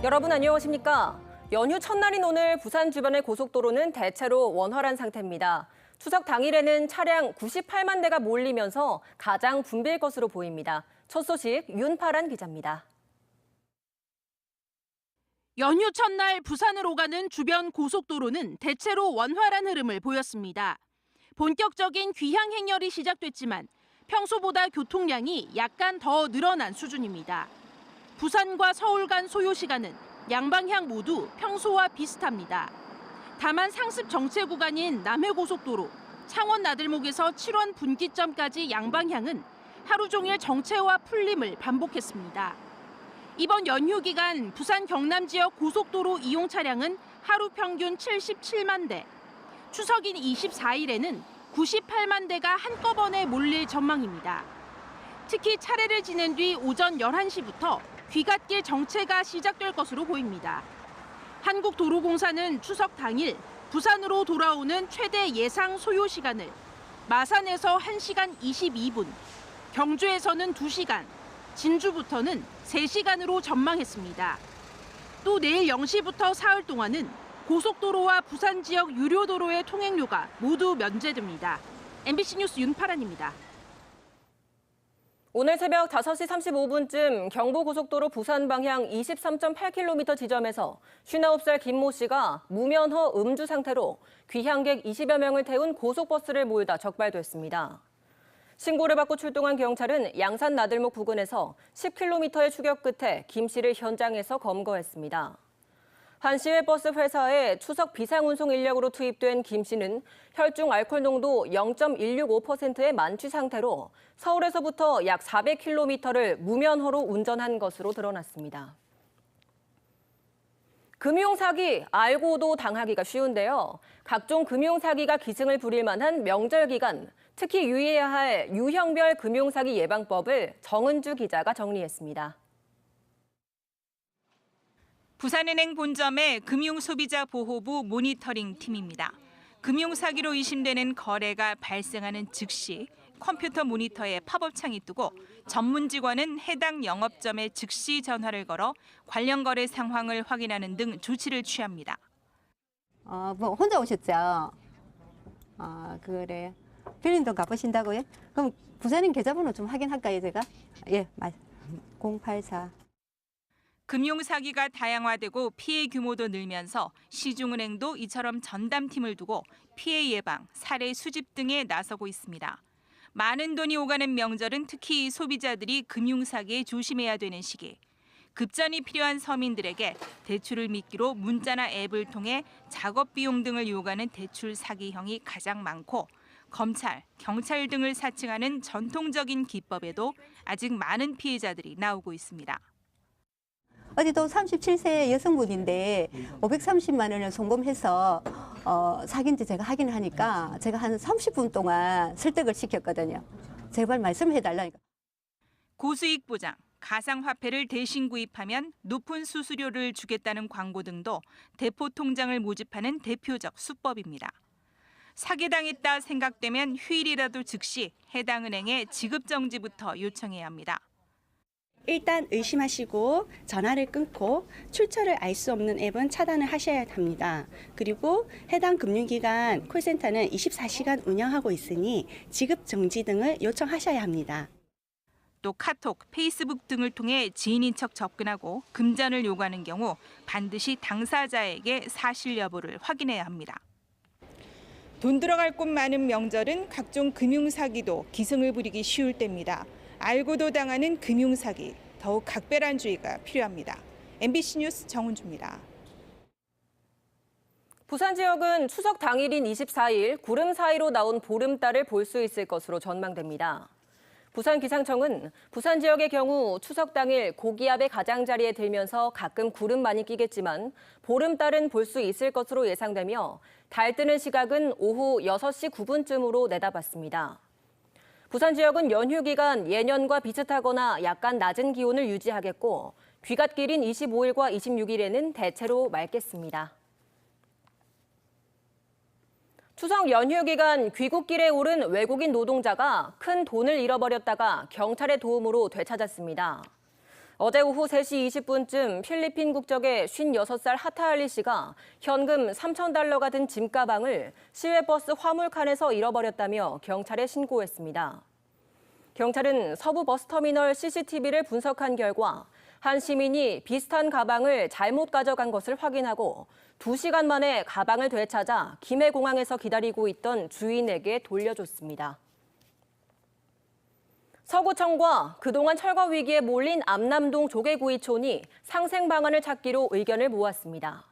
여러분 안녕하십니까? 연휴 첫날인 오늘 부산 주변의 고속도로는 대체로 원활한 상태입니다. 추석 당일에는 차량 98만 대가 몰리면서 가장 붐빌 것으로 보입니다. 첫 소식 윤파란 기자입니다. 연휴 첫날 부산을 오가는 주변 고속도로는 대체로 원활한 흐름을 보였습니다. 본격적인 귀향 행렬이 시작됐지만 평소보다 교통량이 약간 더 늘어난 수준입니다. 부산과 서울 간 소요 시간은 양방향 모두 평소와 비슷합니다. 다만 상습 정체 구간인 남해고속도로 창원 나들목에서 7원 분기점까지 양방향은 하루 종일 정체와 풀림을 반복했습니다. 이번 연휴 기간 부산 경남 지역 고속도로 이용 차량은 하루 평균 77만 대, 추석인 24일에는 98만 대가 한꺼번에 몰릴 전망입니다. 특히 차례를 지낸 뒤 오전 11시부터 귀갓길 정체가 시작될 것으로 보입니다. 한국도로공사는 추석 당일 부산으로 돌아오는 최대 예상 소요 시간을 마산에서 1시간 22분, 경주에서는 2시간, 진주부터는 3시간으로 전망했습니다. 또 내일 0시부터 사흘 동안은 고속도로와 부산 지역 유료도로의 통행료가 모두 면제됩니다. MBC 뉴스 윤파란입니다. 오늘 새벽 5시 35분쯤 경부고속도로 부산 방향 23.8km 지점에서 59살 김모 씨가 무면허 음주 상태로 귀향객 20여 명을 태운 고속버스를 몰다 적발됐습니다. 신고를 받고 출동한 경찰은 양산 나들목 부근에서 10km의 추격 끝에 김 씨를 현장에서 검거했습니다. 한 시외버스 회사에 추석 비상운송 인력으로 투입된 김 씨는 혈중 알코올 농도 0.165%의 만취 상태로 서울에서부터 약 400km를 무면허로 운전한 것으로 드러났습니다. 금융사기 알고도 당하기가 쉬운데요. 각종 금융사기가 기승을 부릴 만한 명절 기간, 특히 유의해야 할 유형별 금융사기 예방법을 정은주 기자가 정리했습니다. 부산은행 본점의 금융소비자보호부 모니터링 팀입니다. 금융사기로 의심되는 거래가 발생하는 즉시 컴퓨터 모니터에 팝업창이 뜨고 전문 직원은 해당 영업점에 즉시 전화를 걸어 관련 거래 상황을 확인하는 등 조치를 취합니다. 뭐 혼자 오셨죠? 그래. 빌린돈 갚으신다고요? 그럼 부산인 계좌번호 좀 확인할까요, 제가? 예, 맞. 084. 금융사기가 다양화되고 피해 규모도 늘면서 시중은행도 이처럼 전담팀을 두고 피해 예방, 사례 수집 등에 나서고 있습니다. 많은 돈이 오가는 명절은 특히 소비자들이 금융사기에 조심해야 되는 시기. 급전이 필요한 서민들에게 대출을 미끼로 문자나 앱을 통해 작업 비용 등을 요구하는 대출 사기형이 가장 많고 검찰, 경찰 등을 사칭하는 전통적인 기법에도 아직 많은 피해자들이 나오고 있습니다. 어디도 37세 여성분인데 530만 원을 송금해서 사기인지 제가 확인을 하니까 제가 한 30분 동안 설득을 시켰거든요. 제발 말씀해달라니까. 고수익 보장, 가상화폐를 대신 구입하면 높은 수수료를 주겠다는 광고 등도 대포 통장을 모집하는 대표적 수법입니다. 사기당했다 생각되면 휴일이라도 즉시 해당 은행에 지급 정지부터 요청해야 합니다. 일단 의심하시고 전화를 끊고 출처를 알 수 없는 앱은 차단을 하셔야 합니다. 그리고 해당 금융기관 콜센터는 24시간 운영하고 있으니 지급 정지 등을 요청하셔야 합니다. 또 카톡, 페이스북 등을 통해 지인인 척 접근하고 금전을 요구하는 경우 반드시 당사자에게 사실 여부를 확인해야 합니다. 돈 들어갈 곳 많은 명절은 각종 금융사기도 기승을 부리기 쉬울 때입니다. 알고도 당하는 금융사기, 더욱 각별한 주의가 필요합니다. MBC 뉴스 정은주입니다. 부산 지역은 추석 당일인 24일 구름 사이로 나온 보름달을 볼 수 있을 것으로 전망됩니다. 부산기상청은 부산 지역의 경우 추석 당일 고기압의 가장자리에 들면서 가끔 구름만이 끼겠지만 보름달은 볼 수 있을 것으로 예상되며 달 뜨는 시각은 오후 6시 9분쯤으로 내다봤습니다. 부산 지역은 연휴 기간 예년과 비슷하거나 약간 낮은 기온을 유지하겠고 귀갓길인 25일과 26일에는 대체로 맑겠습니다. 추석 연휴 기간 귀국길에 오른 외국인 노동자가 큰 돈을 잃어버렸다가 경찰의 도움으로 되찾았습니다. 어제 오후 3시 20분쯤 필리핀 국적의 56살 하타알리 씨가 현금 3,000달러가 든 짐가방을 시외버스 화물칸에서 잃어버렸다며 경찰에 신고했습니다. 경찰은 서부 버스터미널 CCTV를 분석한 결과 한 시민이 비슷한 가방을 잘못 가져간 것을 확인하고 2시간 만에 가방을 되찾아 김해공항에서 기다리고 있던 주인에게 돌려줬습니다. 서구청과 그동안 철거 위기에 몰린 암남동 조개구이촌이 상생 방안을 찾기로 의견을 모았습니다.